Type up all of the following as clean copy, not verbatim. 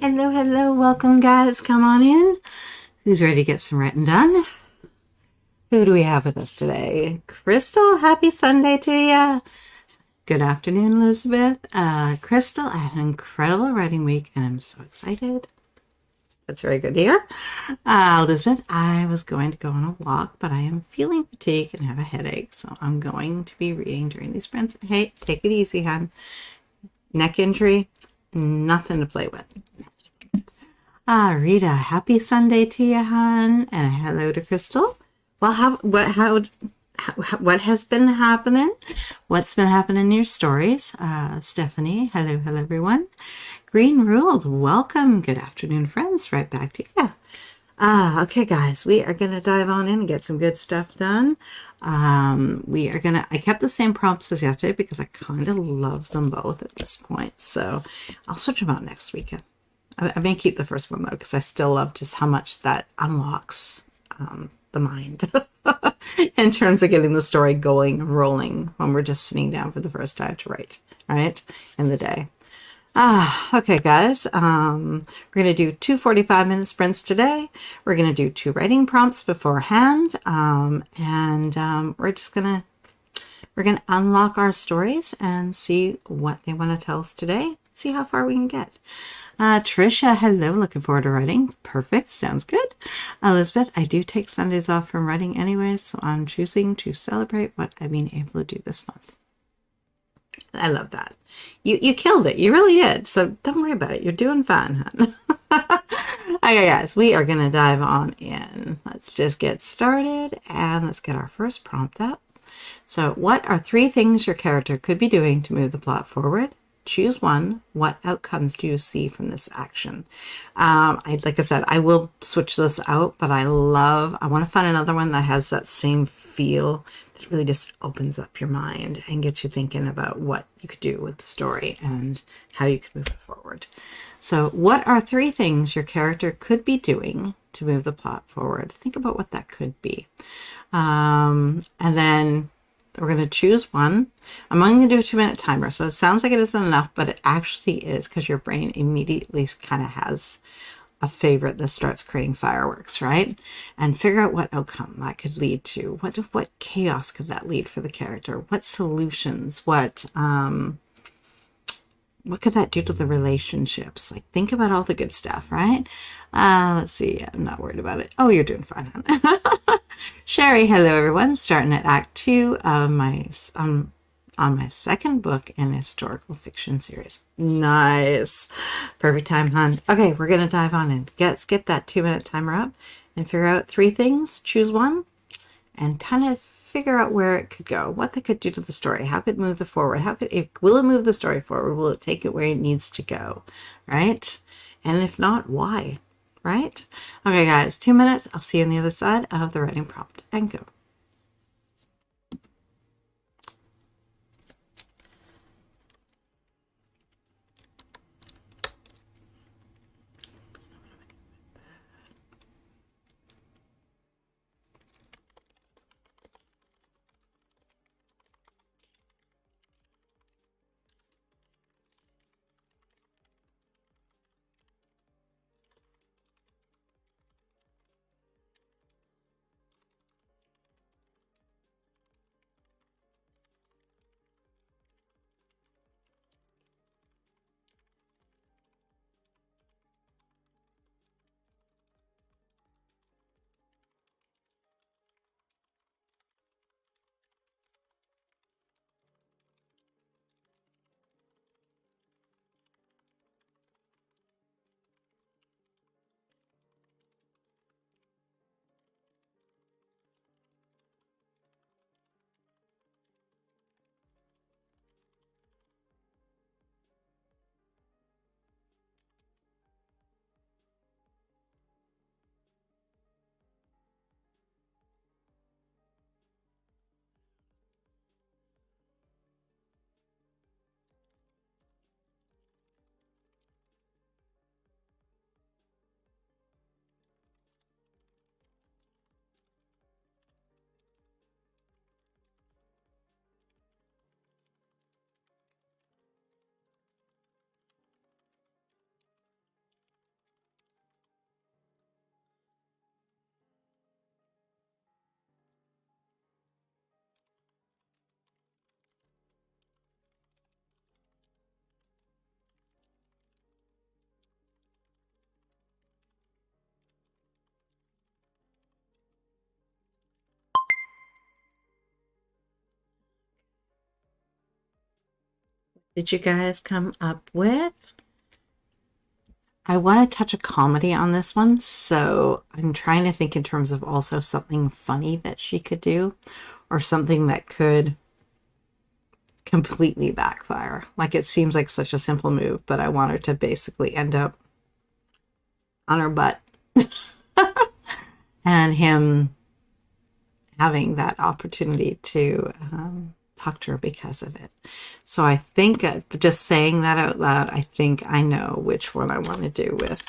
Hello, hello, welcome guys, come on in. Who's ready to get some writing done? Who do we have with us today? Crystal, happy Sunday to you. Good afternoon, Elizabeth. Crystal, I had an incredible writing week and I'm so excited. That's very good to hear. Elizabeth, I was going to go on a walk, but I am feeling fatigued and have a headache, so I'm going to be reading during these sprints. Hey, take it easy, hon. Neck injury, nothing to play with. Rita, happy Sunday to you, hon, and hello to Crystal. Well, what has been happening? What's been happening in your stories? Stephanie, hello, everyone. Green Ruled, welcome. Good afternoon, friends. Right back to you. Okay, guys, we are going to dive on in and get some good stuff done. I kept the same prompts as yesterday because I kind of love them both at this point. So I'll switch them out next weekend. I may keep the first one though, because I still love just how much that unlocks the mind in terms of getting the story going and rolling when we're just sitting down for the first time to write, right, in the day. Okay, guys, we're going to do 2 45-minute sprints today. We're going to do 2 writing prompts beforehand, and we're going to unlock our stories and see what they want to tell us today, see how far we can get. Trisha, hello, looking forward to writing. Perfect, sounds good. Elizabeth, I do take Sundays off from writing anyway, so I'm choosing to celebrate what I've been able to do this month. I love that. You killed it. You really did. So don't worry about it. You're doing fine, hon. Okay, guys, we are going to dive on in. Let's just get started and let's get our first prompt up. So what are 3 things your character could be doing to move the plot forward? Choose one. What outcomes do you see from this action? Like I said, I will switch this out, but I want to find another one that has that same feel that really just opens up your mind and gets you thinking about what you could do with the story and how you could move it forward. So what are 3 things your character could be doing to move the plot forward? Think about what that could be. And then we're going to choose one. I'm only going to do a 2-minute timer, so it sounds like it isn't enough, but it actually is, because your brain immediately kind of has a favorite that starts creating fireworks, right? And figure out what outcome that could lead to. What chaos could that lead for the character? What solutions? What could that do to the relationships? Like, think about all the good stuff, right? Let's see. I'm not worried about it. Oh, you're doing fine, hon. Sherry, hello, everyone. Starting at Act 2 of my on my second book in a historical fiction series. Nice. Perfect time, hon. Okay, we're going to dive on in. Let's get that 2-minute timer up and figure out 3 things. Choose one and kind of figure out where it could go, what they could do to the story, how could it move the forward, will it move the story forward, will it take it where it needs to go, right? And if not, why, right? Okay, guys, 2 minutes. I'll see you on the other side of the writing prompt, and go. did you guys come up with? I want to touch a comedy on this one, so I'm trying to think in terms of also something funny that she could do, or something that could completely backfire. Like, it seems like such a simple move, but I want her to basically end up on her butt and him having that opportunity to talk to her because of it. So I think just saying that out loud, I think I know which one I want to do with.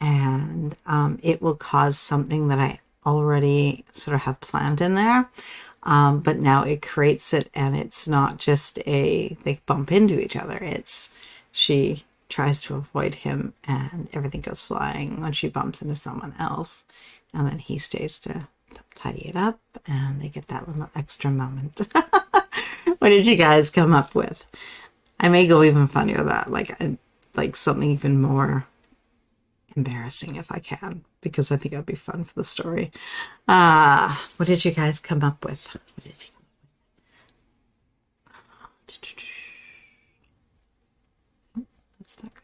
And it will cause something that I already sort of have planned in there. But now it creates it, and it's not just they bump into each other. It's she tries to avoid him and everything goes flying when she bumps into someone else. And then he stays to tidy it up, and they get that little extra moment. What did you guys come up with? I may go even funnier than that, like something even more embarrassing if I can, because I think it'll be fun for the story. What did you guys come up with? What did you... That's not good.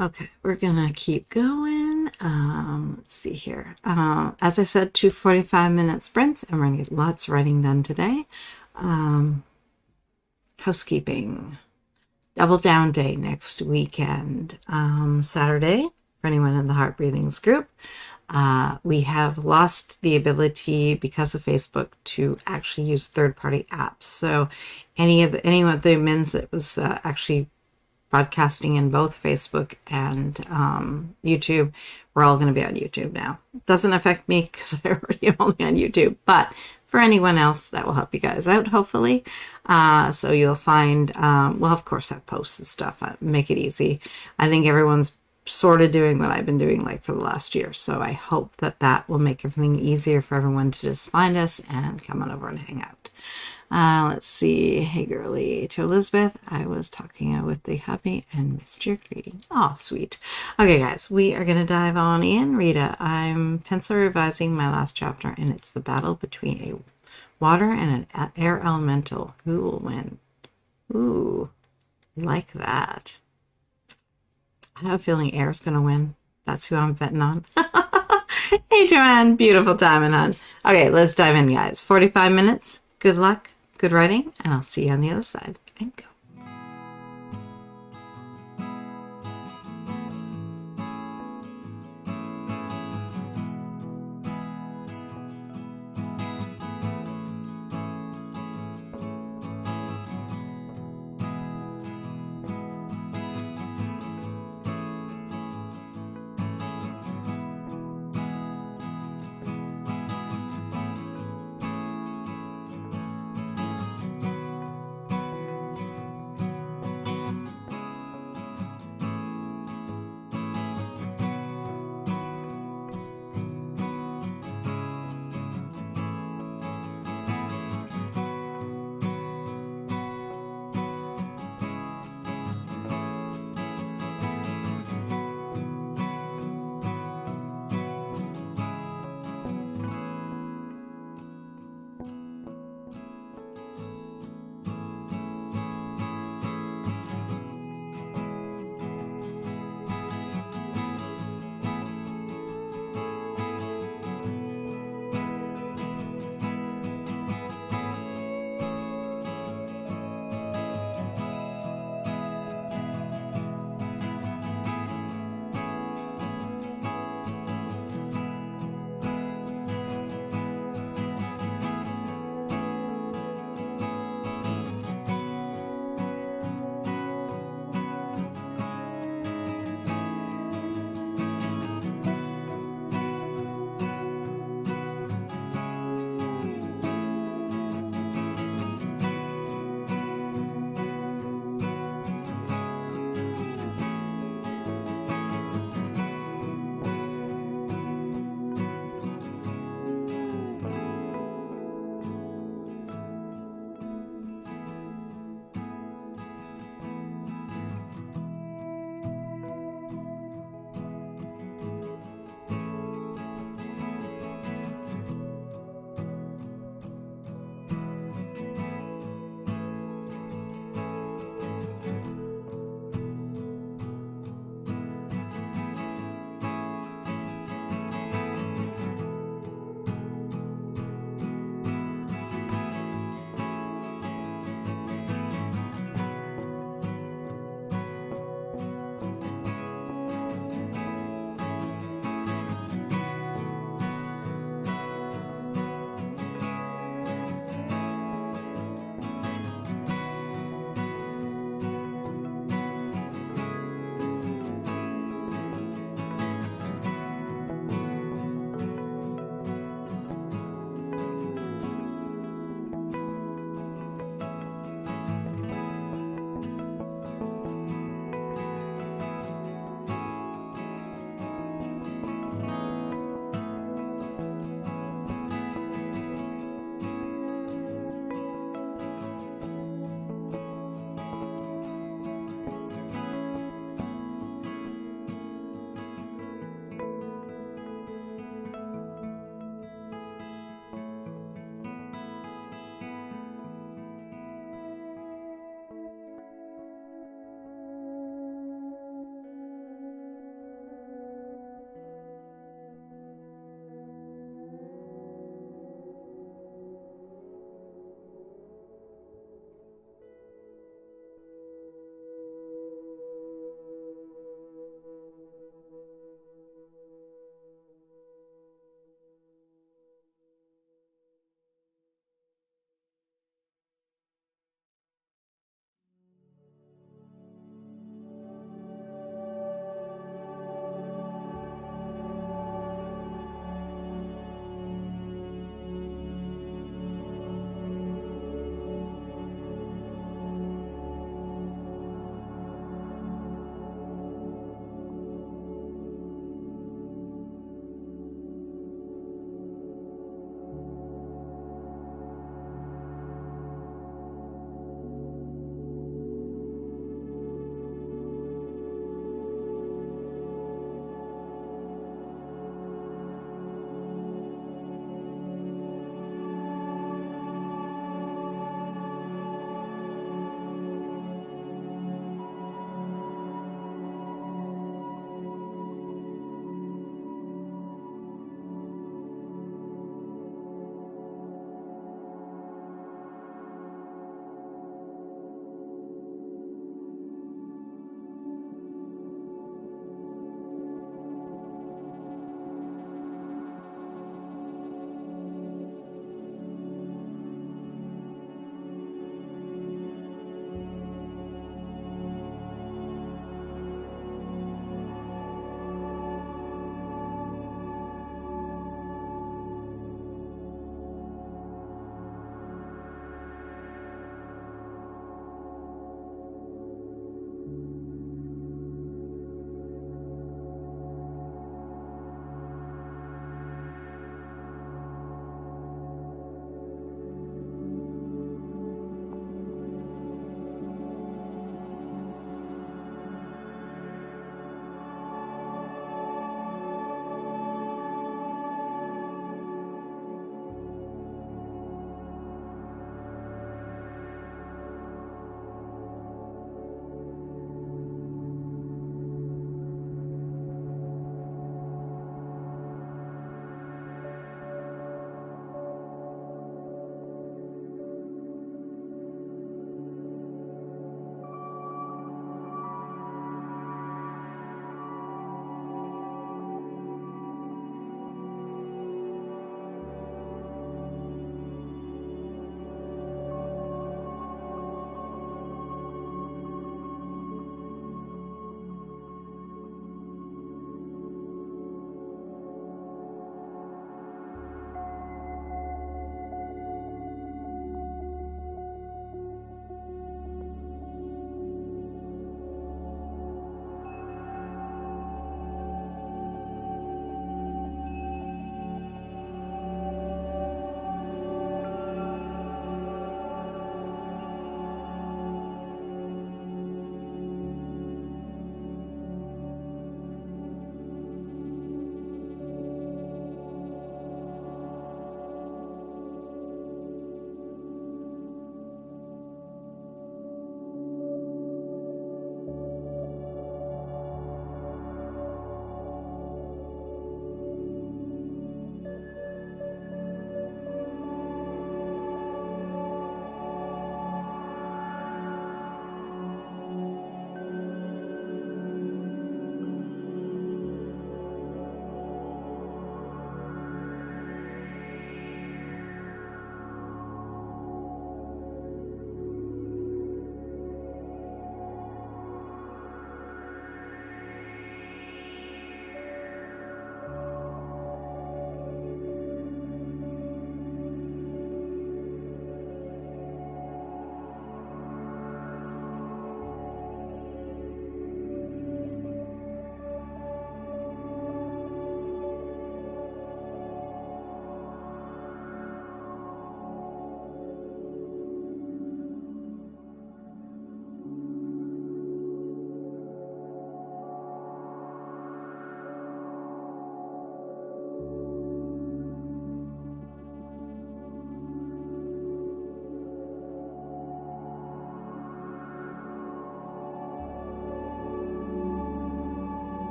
Okay, we're gonna keep going. Let's see here. As I said, 2 45-minute sprints, and we're gonna get lots of writing done today. Housekeeping. Double down day next weekend. Saturday, for anyone in the Heart Breathings group. We have lost the ability, because of Facebook, to actually use third-party apps. So any of the minutes that was actually broadcasting in both Facebook and YouTube, we're all going to be on YouTube now. Doesn't affect me because I already am only on YouTube, but for anyone else, that will help you guys out, hopefully. So you'll find, we'll of course have posts and stuff, make it easy. I think everyone's sort of doing what I've been doing like for the last year, so I hope that that will make everything easier for everyone to just find us and come on over and hang out. Let's see. Hey, girly. To Elizabeth, I was talking with the hubby and missed your greeting. Oh, sweet. Okay, guys, we are going to dive on in. Rita, I'm pencil revising my last chapter, and it's the battle between a water and an air elemental. Who will win? Ooh, like that. I have a feeling air's going to win. That's who I'm betting on. Hey, Joanne. Beautiful diamond, hon. Okay, let's dive in, guys. 45 minutes. Good luck. Good writing, and I'll see you on the other side. And go.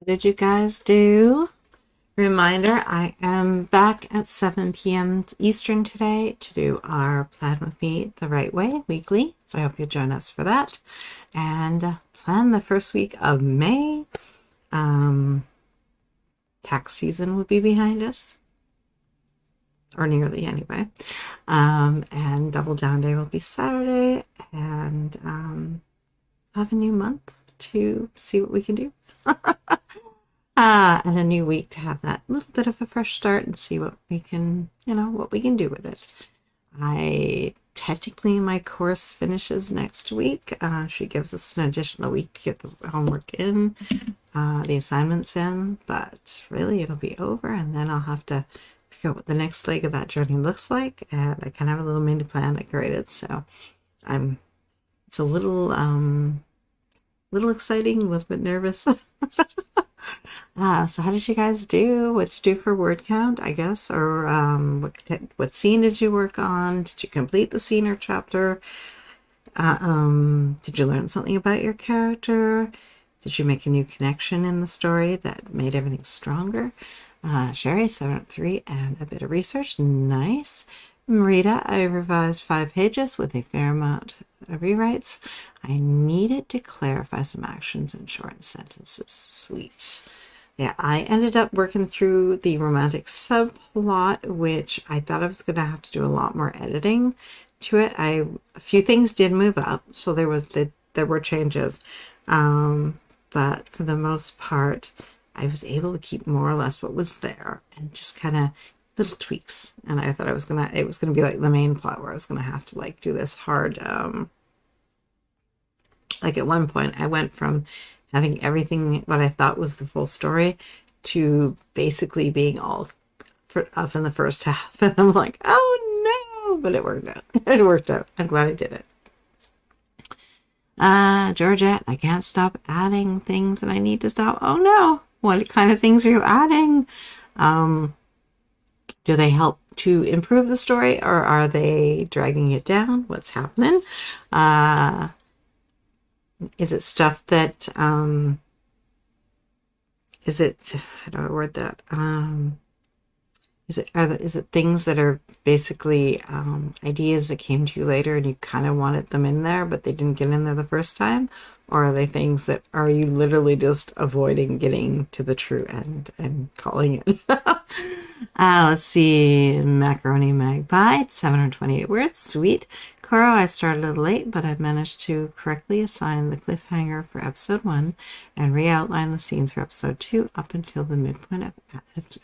did you guys do? Reminder, I am back at 7 p.m. Eastern today to do our Plan With Me the Right Way weekly. So I hope you'll join us for that. And plan the first week of May. Tax season will be behind us. Or nearly anyway. And Double Down Day will be Saturday. And I'll have a new month to see what we can do. And a new week to have that little bit of a fresh start and see what we can, what we can do with it. Technically my course finishes next week. She gives us an additional week to get the homework in, the assignments in, but really it'll be over, and then I'll have to figure out what the next leg of that journey looks like. And I kind of have a little mini plan I created, so it's a little exciting, a little bit nervous. So how did you guys do? What did you do for word count, I guess? Or what scene did you work on? Did you complete the scene or chapter? Did you learn something about your character? Did you make a new connection in the story that made everything stronger? Sherry, 703, and a bit of research. Nice. Marita, I revised 5 pages with a fair amount of rewrites. I needed to clarify some actions and shorten sentences. Sweet. Yeah, I ended up working through the romantic subplot, which I thought I was going to have to do a lot more editing to it. A few things did move up, so there were changes. But for the most part, I was able to keep more or less what was there and just kind of little tweaks. And I thought it was gonna be like the main plot where I was gonna have to like do this hard. Like at one point, I went from having everything what I thought was the full story to basically being all up in the first half, and I'm like, oh no! But it worked out. It worked out. I'm glad I did it. Georgette, I can't stop adding things and I need to stop. Oh no! What kind of things are you adding? Do they help to improve the story, or are they dragging it down? What's happening? Is it stuff that, is it, how do I word that? Is it things that are basically ideas that came to you later and you kind of wanted them in there, but they didn't get in there the first time? Or are they things that are you literally just avoiding getting to the true end and calling it? Let's see. Macaroni Magpie, 728 words. Sweet. Coro, I started a little late, but I've managed to correctly assign the cliffhanger for episode 1 and re-outline the scenes for episode 2 up until the midpoint of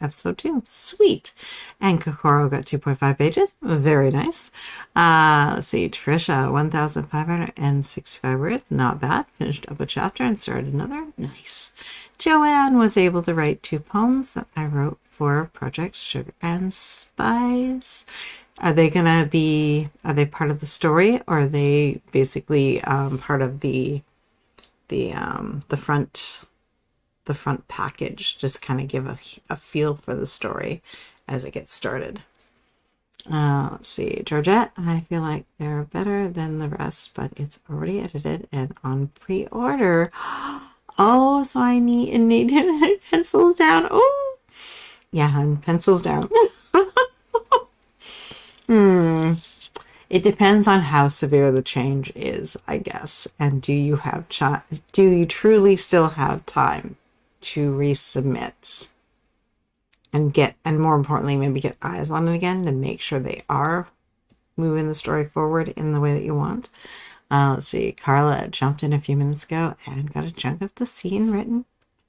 episode 2. Sweet. And Kokoro got 2.5 pages. Very nice. Let's see. Trisha, 1,565 words. Not bad. Finished up a chapter and started another. Nice. Joanne was able to write 2 poems that I wrote for Project Sugar and Spice. Are they part of the story, or are they basically part of the front package? Just kind of give a feel for the story as it gets started. Let's see, Georgette, I feel like they're better than the rest, but it's already edited and on pre-order. Oh, so I need pencils down. Oh, yeah, and pencils down. It depends on how severe the change is, I guess. And do you truly still have time to resubmit and more importantly, maybe get eyes on it again to make sure they are moving the story forward in the way that you want? Let's see. Carla jumped in a few minutes ago and got a chunk of the scene written.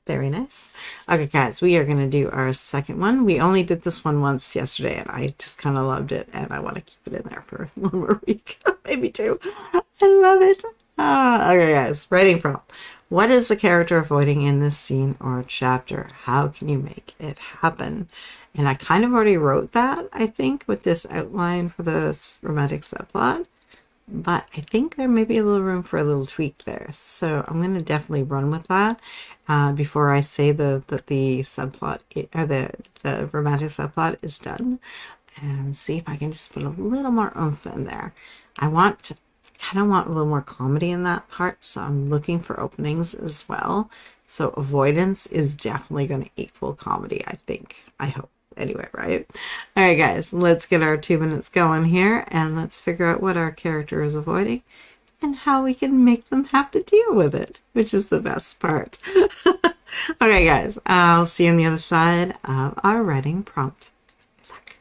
Very nice. Okay, guys, we are going to do our second one. We only did this one once yesterday, and I just kind of loved it, and I want to keep it in there for one more week, maybe 2. I love it. Okay, guys, writing prompt. What is the character avoiding in this scene or chapter? How can you make it happen? And I kind of already wrote that, I think, with this outline for the romantic subplot. But I think there may be a little room for a little tweak there. So I'm going to definitely run with that before I say that the subplot or the romantic subplot is done, and see if I can just put a little more oomph in there. I kind of want a little more comedy in that part, so I'm looking for openings as well So avoidance is definitely going to equal comedy, I think. I hope. Anyway, right? All right, guys, let's get our 2 minutes going here and let's figure out what our character is avoiding and how we can make them have to deal with it, which is the best part. Okay, guys, I'll see you on the other side of our writing prompt. Good luck.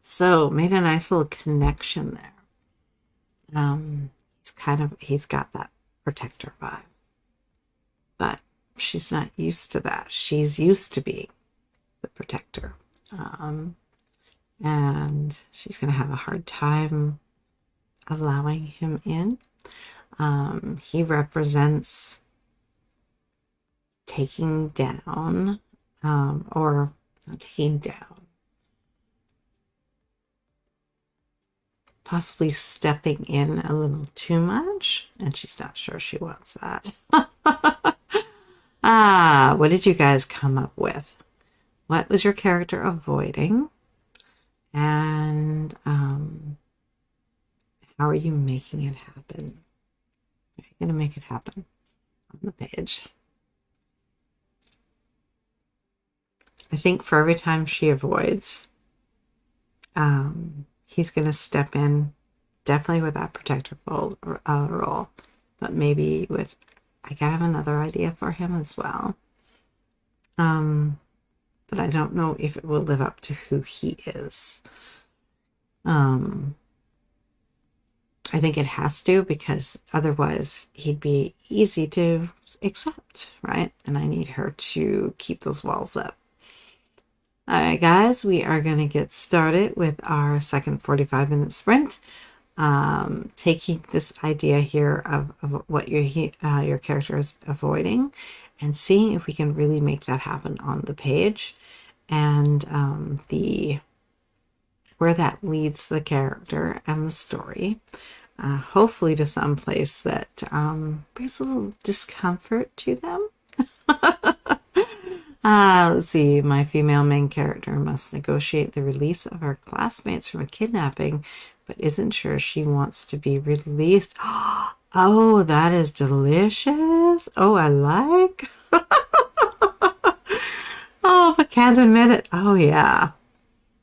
So made a nice little connection there. He's got that protector vibe, but she's not used to that. She's used to being the protector. And she's going to have a hard time allowing him in. He represents taking down, or not taking down, possibly stepping in a little too much, and she's not sure she wants that. What did you guys come up with? What was your character avoiding? And how are you making it happen? How are you going to make it happen on the page? I think for every time she avoids, he's going to step in, definitely with that protective role, but maybe with, I gotta have another idea for him as well. But I don't know if it will live up to who he is. I think it has to, because otherwise he'd be easy to accept, right? And I need her to keep those walls up. All right, guys, we are going to get started with our second 45-minute sprint. Taking this idea here of what your character is avoiding and seeing if we can really make that happen on the page, and where that leads the character and the story, hopefully to some place that brings a little discomfort to them. Let's see. My female main character must negotiate the release of her classmates from a kidnapping, but isn't sure she wants to be released. Oh, that is delicious. Oh, I like. Oh, but can't admit it. Oh, yeah.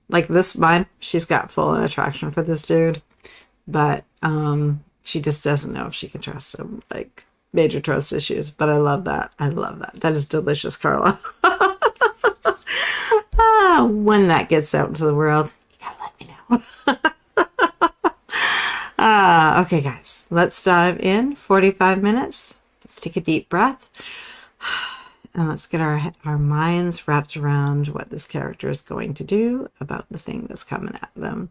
Like this, she's got full attraction for this dude, but she just doesn't know if she can trust him. Like, major trust issues. But I love that. I love that. That is delicious, Carla. When that gets out into the world, you gotta let me know. Okay, guys, let's dive in. 45 minutes. Let's take a deep breath. And let's get our minds wrapped around what this character is going to do about the thing that's coming at them.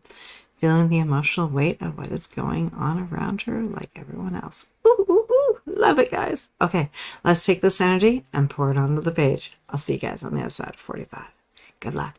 Feeling the emotional weight of what is going on around her like everyone else. Ooh, ooh, ooh. Love it, guys. Okay, let's take this energy and pour it onto the page. I'll see you guys on the other side of 45. Good luck.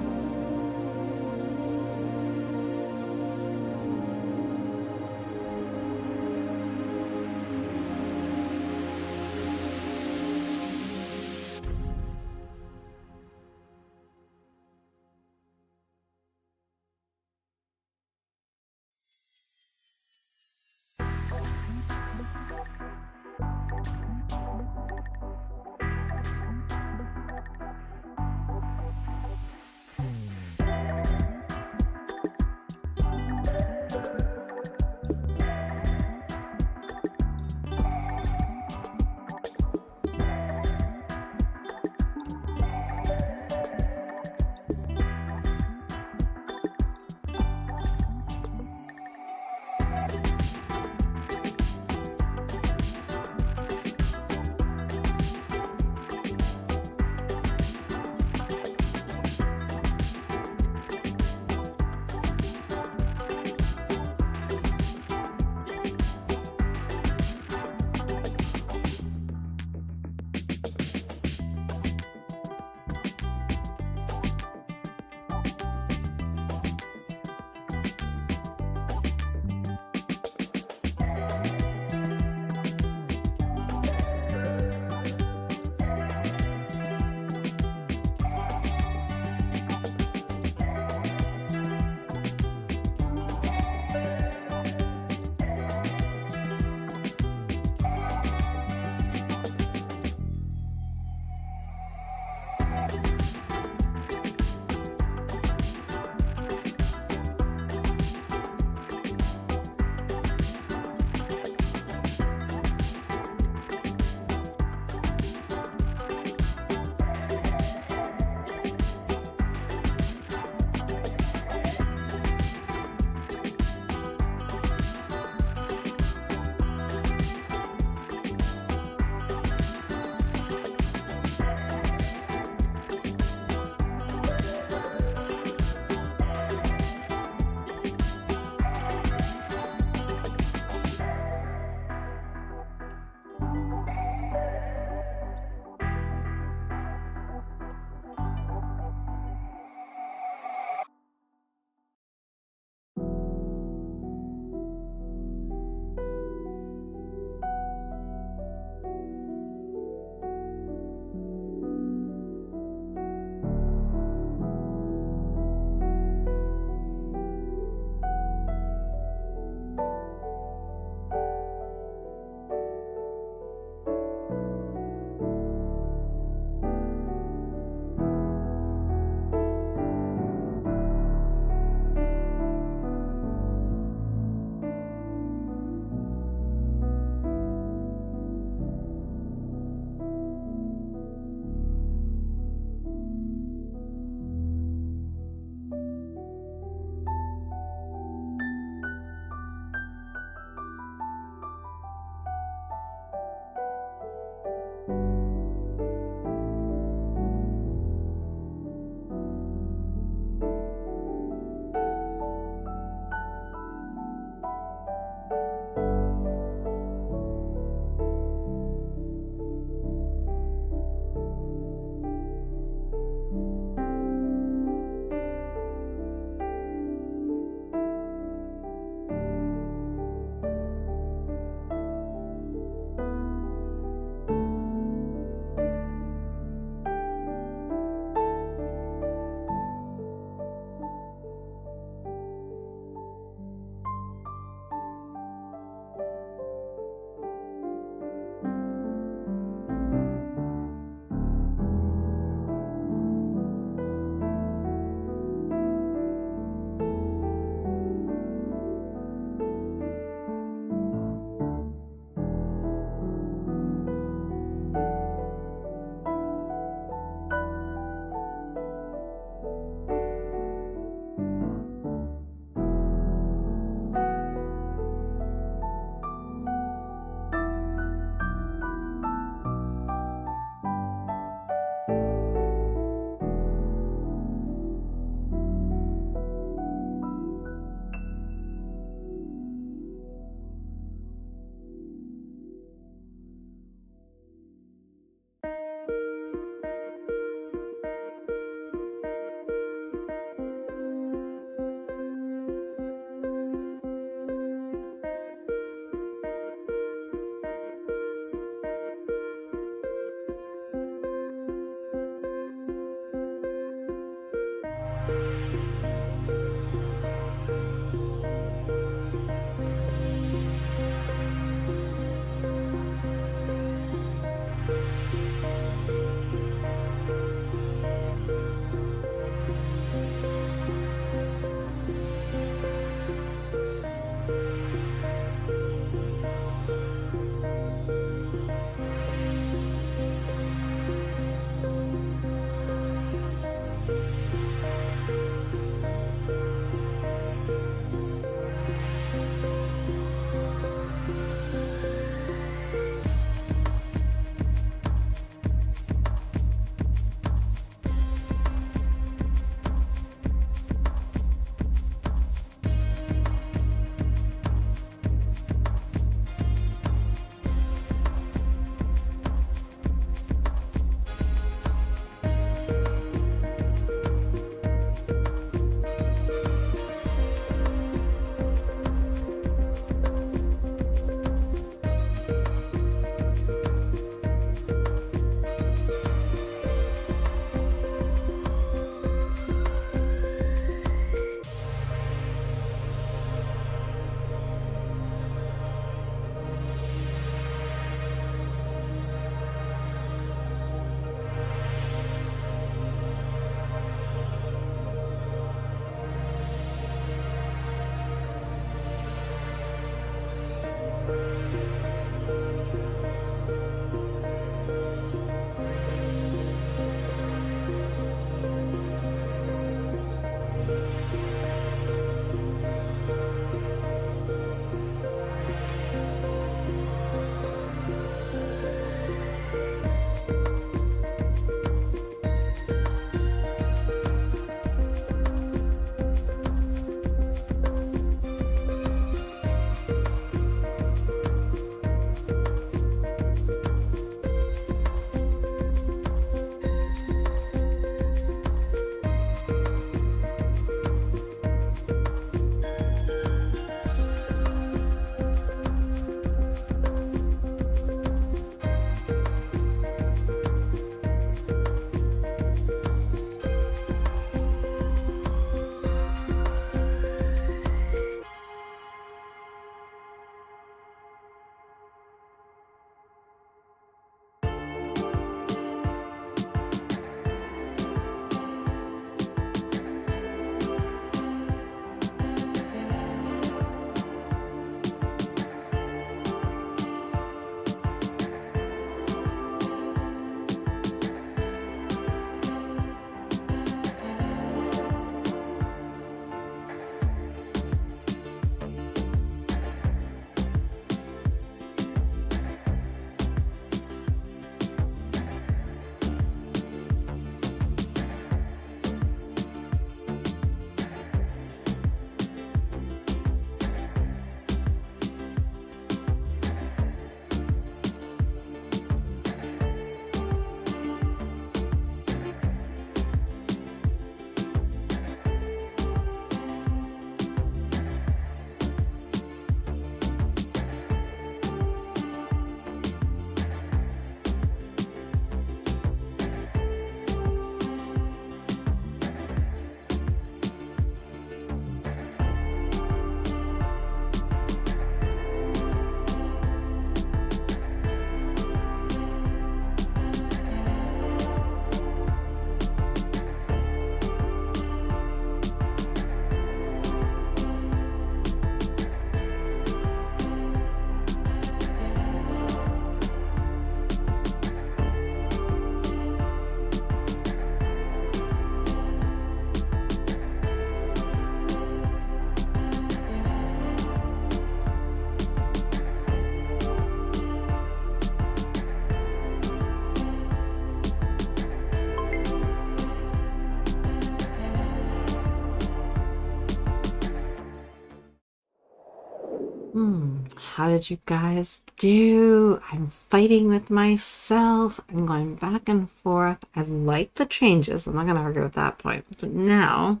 How did you guys do? I'm fighting with myself. I'm going back and forth. I like the changes. I'm not going to argue at that point. But now,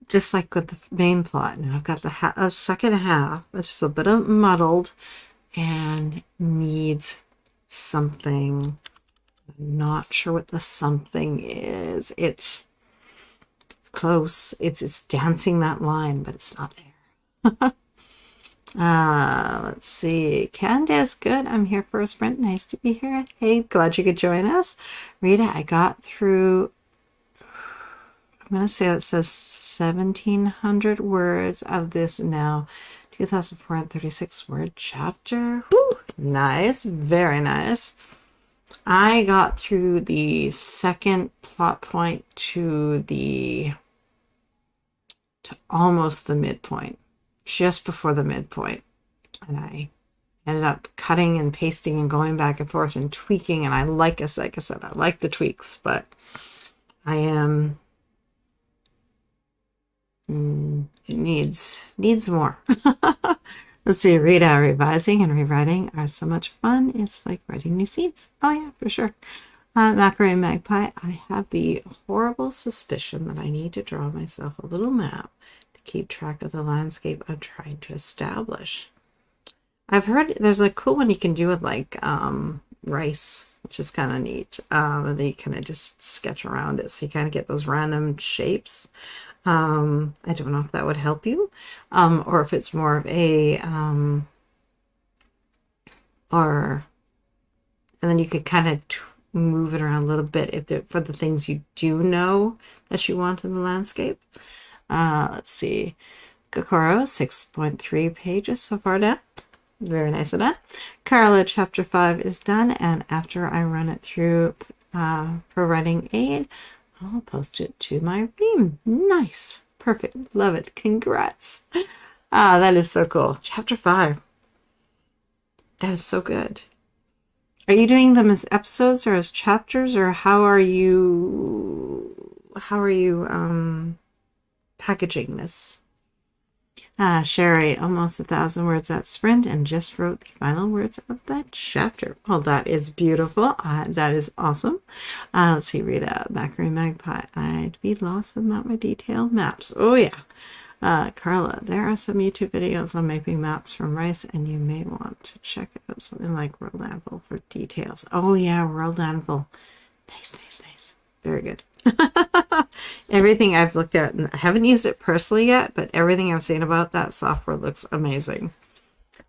just like with the main plot, now I've got the second half, which is a bit of muddled and needs something. I'm not sure what the something is. It's close. It's dancing that line, but it's not there. Let's see. Candace, good. I'm here for a sprint. Nice to be here. Hey, glad you could join us. Rita, I got through, I'm going to say it says 1,700 words of this now 2,436 word chapter. Whew, nice. Very nice. I got through the second plot point to almost the midpoint, just before the midpoint, and I ended up cutting and pasting and going back and forth and tweaking. And I like I said, I like the tweaks, but I am it needs more. Let's see. Rita, revising and rewriting are so much fun. It's like writing new scenes. Oh yeah, for sure. Mackerel Magpie, I have the horrible suspicion that I need to draw myself a little map to keep track of the landscape I'm trying to establish. I've heard there's a cool one you can do with like rice, which is kind of neat. And then you kind of just sketch around it, so you kind of get those random shapes. I don't know if that would help you, or if it's more of a and then you could kind of move it around a little bit if for the things you do know that you want in the landscape. Let's see. Kokoro, 6.3 pages so far down. Very nice of that. Carla, chapter 5 is done, and after I run it through for writing aid, I'll post it to my ream. Nice. Perfect. Love it. Congrats. That is so cool. Chapter 5. That is so good. Are you doing them as episodes or as chapters, or how are you packaging this? Sherry, almost 1,000 words at sprint and just wrote the final words of that chapter. Well, that is beautiful. That is awesome. Let's see, Rita, Mackerel Magpie. I'd be lost without my detailed maps. Oh, yeah. Carla, there are some YouTube videos on making maps from rice, and you may want to check out something like World Anvil for details. Oh, yeah, World Anvil. Nice. Very good. Everything I've looked at, and I haven't used it personally yet, but everything I've seen about that software looks amazing.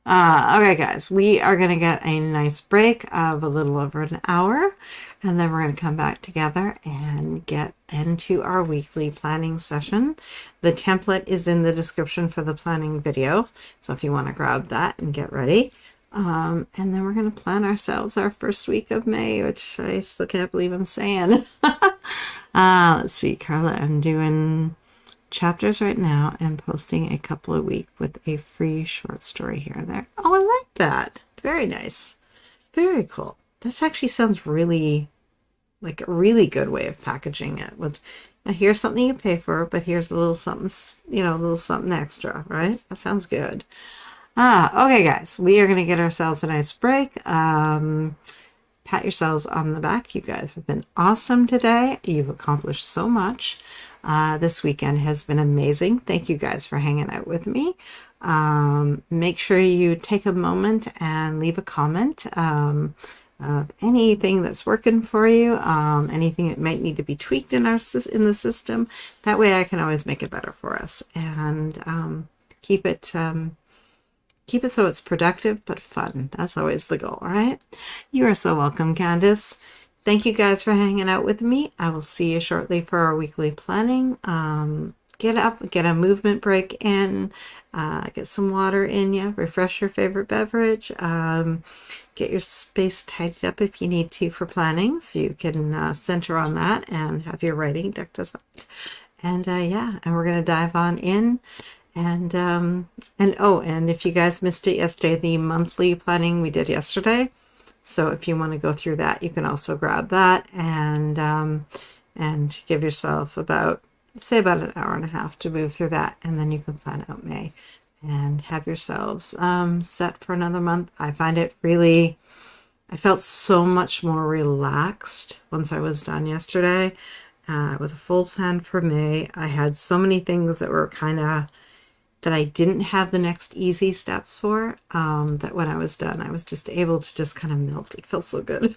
Okay, guys, we are going to get a nice break of a little over an hour, and then we're going to come back together and get into our weekly planning session. The template is in the description for the planning video, so if you want to grab that and get ready. And then we're going to plan ourselves our first week of May, which I still can't believe I'm saying. Let's see, Carla, I'm doing chapters right now and posting a couple a week with a free short story here and there. Oh, I like that. Very nice. Very cool. This actually sounds really like a really good way of packaging it. With here's something you pay for, but here's a little something, a little something extra, right? That sounds good. Okay, guys, we are going to get ourselves a nice break. Pat yourselves on the back. You guys have been awesome today. You've accomplished so much. This weekend has been amazing. Thank you guys for hanging out with me. Make sure you take a moment and leave a comment of anything that's working for you, anything that might need to be tweaked in the system. That way I can always make it better for us and keep it so it's productive but fun. That's always the goal, all right? You are so welcome, Candace. Thank you guys for hanging out with me. I will see you shortly for our weekly planning. Get up, get a movement break in, get some water in you, refresh your favorite beverage, get your space tidied up if you need to for planning, so you can center on that and have your writing decked aside. And and we're going to dive on in. And if you guys missed it yesterday, the monthly planning we did yesterday. So if you want to go through that, you can also grab that and give yourself about an hour and a half to move through that, and then you can plan out May and have yourselves set for another month. I find it really, I felt so much more relaxed once I was done yesterday with a full plan for May. I had so many things that were kind of, that I didn't have the next easy steps for, that when I was done, I was just able to just kind of melt. It felt so good.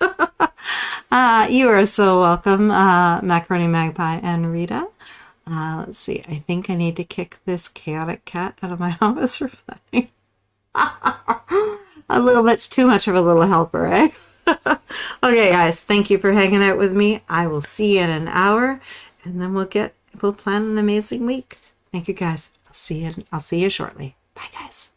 You are so welcome, Macaroni Magpie and Rita. Let's see. I think I need to kick this chaotic cat out of my office for playing. A little bit too much of a little helper, eh? Okay, guys. Thank you for hanging out with me. I will see you in an hour, and then we'll plan an amazing week. Thank you, guys. I'll see you shortly. Bye, guys.